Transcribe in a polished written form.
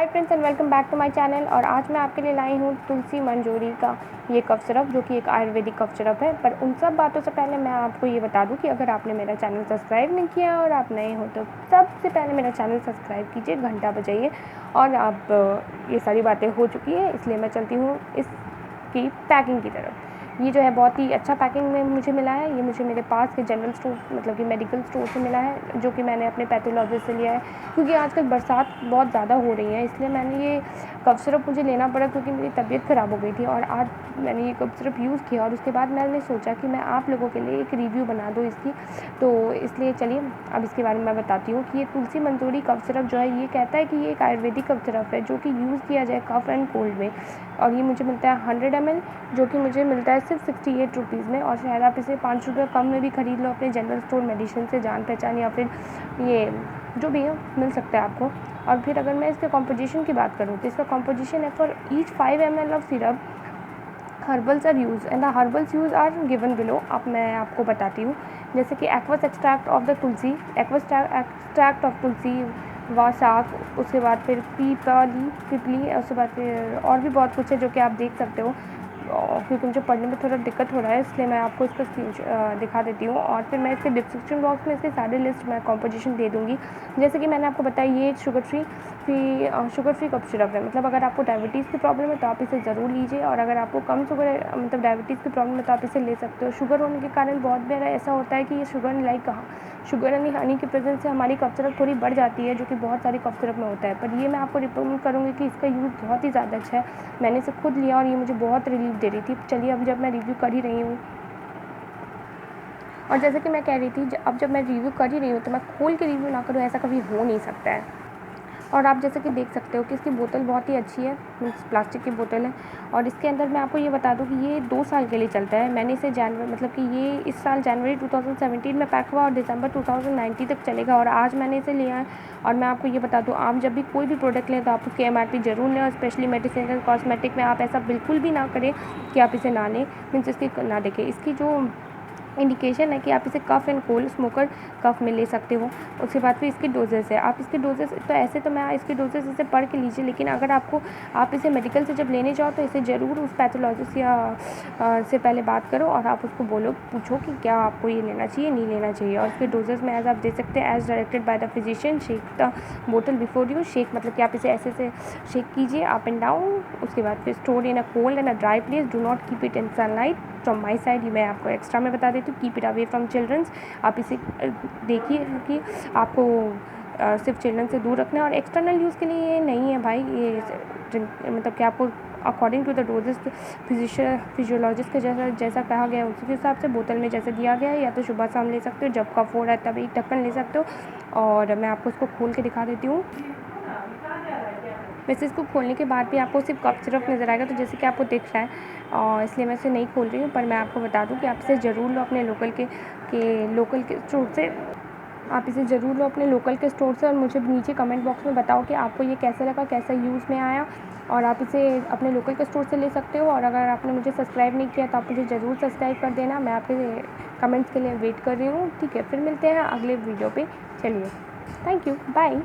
Hi friends and welcome back to my channel. और आज मैं आपके लिए लाई हूँ तुलसी मंजूरी का ये कफ सिरप, जो कि एक आयुर्वेदिक कफ सिरप है। पर उन सब बातों से पहले मैं आपको ये बता दूँ कि अगर आपने मेरा चैनल सब्सक्राइब नहीं किया और आप नए हो तो सबसे पहले मेरा चैनल सब्सक्राइब कीजिए, घंटा बजाइए। और अब ये सारी बातें हो चुकी हैं, इसलिए मैं चलती हूँ इसकी पैकिंग की तरफ। ये जो है बहुत ही अच्छा पैकिंग में मुझे मिला है। ये मुझे मेरे पास के जनरल स्टोर मतलब कि मेडिकल स्टोर से मिला है, जो कि मैंने अपने पैथोलॉजिस्ट से लिया है। क्योंकि आजकल बरसात बहुत ज़्यादा हो रही है, इसलिए मैंने ये कफ सिरप मुझे लेना पड़ा, क्योंकि मेरी तबीयत ख़राब हो गई थी। और आज मैंने ये कफ सिरप यूज़ किया और उसके बाद मैंने सोचा कि मैं आप लोगों के लिए एक रिव्यू बना दूँ इसकी। तो इसलिए चलिए अब इसके बारे में मैं बताती हूँ कि ये तुलसी मंजूरी कफ सिरप जो है, ये कहता है कि ये एक आयुर्वेदिक कफ सिरप है जो कि यूज़ किया जाए कफ एंड कोल्ड में। और ये मुझे मिलता है 100 ml, जो कि मुझे मिलता है सिर्फ 68 रुपीज़ में। और शायद आप इसे 5 रुपये कम में भी ख़रीद लो अपने जनरल स्टोर मेडिसिन से, जान पहचान या फिर ये जो भी है मिल सकता है आपको। और फिर अगर मैं इसके कॉम्पोजिशन की बात करूँ तो इसका कॉम्पोजिशन है for each 5 ml of syrup herbals are use and the herbals use are given below. अब मैं आपको बताती हूँ, जैसे कि aqueous extract of the tulsi, aqueous extract of tulsi व साग, उसके बाद फिर पिपली, उसके बाद फिर और भी बहुत कुछ है जो कि आप देख सकते हो। क्योंकि मुझे पढ़ने में थोड़ा दिक्कत हो रहा है, इसलिए मैं आपको इसका स्क्रीन दिखा देती हूँ। और फिर मैं इसके डिस्क्रिप्शन बॉक्स में इसके सारे लिस्ट मैं कॉम्पोजिशन दे दूँगी। जैसे कि मैंने आपको बताया, ये शुगर फ्री कफ सिरप है। मतलब अगर आपको डायबिटीज़ की प्रॉब्लम है तो आप इसे ज़रूर लीजिए, और अगर आपको कम शुगर मतलब डायबिटीज़ की प्रॉब्लम है तो आप इसे ले सकते हो। शुगर होने के कारण बहुत बार ऐसा होता है कि ये शुगर यानी हनी की प्रेजेंस से हमारी कफ सिरप थोड़ी बढ़ जाती है, जो कि बहुत सारी कफ सिरप में होता है। पर ये मैं आपको रिकमेंड करूँगी कि इसका यूज़ बहुत ही ज़्यादा अच्छा है। मैंने इसे खुद लिया और ये मुझे बहुत रिलीफ दे रही थी। चलिए अब जब मैं रिव्यू कर ही रही हूँ, और जैसे कि मैं कह रही थी, अब जब मैं रिव्यू कर ही रही हूँ तो मैं खोल के रिव्यू ना करूँ, ऐसा कभी हो नहीं सकता है। और आप जैसे कि देख सकते हो कि इसकी बोतल बहुत ही अच्छी है, मीन्स प्लास्टिक की बोतल है। और इसके अंदर मैं आपको ये बता दूं कि ये 2 साल के लिए चलता है। मैंने इसे मतलब कि ये इस साल जनवरी 2017 में पैक हुआ और दिसंबर 2019 तक चलेगा, और आज मैंने इसे लिया है। और मैं आपको ये बता दूं, आप जब भी कोई भी प्रोडक्ट लें तो आप उसकी MRP ज़रूर लें, और स्पेशली मेडिसिन कॉस्मेटिक में आप ऐसा बिल्कुल भी ना करें कि आप इसे ना लें, मीन्स इसकी ना देखें। इसकी जो इंडिकेशन है कि आप इसे कफ़ एंड कोल्ड स्मोकर कफ में ले सकते हो। उसके बाद फिर इसकी डोजेस है, आप इसकी डोजेस तो ऐसे तो मैं इसकी डोजेस इसे पढ़ के लीजिए, लेकिन अगर आप इसे मेडिकल से जब लेने जाओ तो इसे ज़रूर उस पैथोलॉजिस्ट या से पहले बात करो, और आप उसको पूछो कि क्या आपको ये लेना चाहिए नहीं लेना चाहिए। और इसके डोजेस में एज आप देख सकते हैं, as directed by the physician, shake the बोतल बिफोर यू शेक, मतलब कि आप इसे ऐसे से शेक कीजिए अप एंड डाउन। उसके बाद फिर store in a cold and a dry place, do not keep it in sunlight. From my side, ये मैं आपको एक्स्ट्रा में बता देती हूँ, keep it away from childrens. आप इसे देखिए कि आपको सिर्फ चिल्ड्रन से दूर रखना है, और एक्सटर्नल यूज़ के लिए ये नहीं है भाई। ये मतलब कि आपको according to the doses physiologist के जैसा कहा गया है उसी के हिसाब से बोतल में जैसे दिया गया है, या तो सुबह शाम ले सकते हो, जब कफ हो रहा है तब एक ढक्कन ले सकते हो। और मैं आपको इसको खोल के दिखा देती हूँ। वैसे इसको खोलने के बाद भी आपको सिर्फ कफ सिरप नज़र आएगा, तो जैसे कि आपको दिख रहा है, और इसलिए मैं इसे नहीं खोल रही हूँ। पर मैं आपको बता दूँ कि आप इसे ज़रूर लो अपने लोकल के स्टोर से। आप इसे ज़रूर लो अपने लोकल के स्टोर से, और मुझे नीचे कमेंट बॉक्स में बताओ कि आपको ये कैसा लगा, कैसा यूज़ में आया। और आप इसे अपने लोकल के स्टोर से ले सकते हो। और अगर आपने मुझे सब्सक्राइब नहीं किया तो आप मुझे ज़रूर सब्सक्राइब कर देना। मैं आपके कमेंट्स के लिए वेट कर रही हूँ। ठीक है, फिर मिलते हैं अगले वीडियो पे। चलिए, थैंक यू, बाय।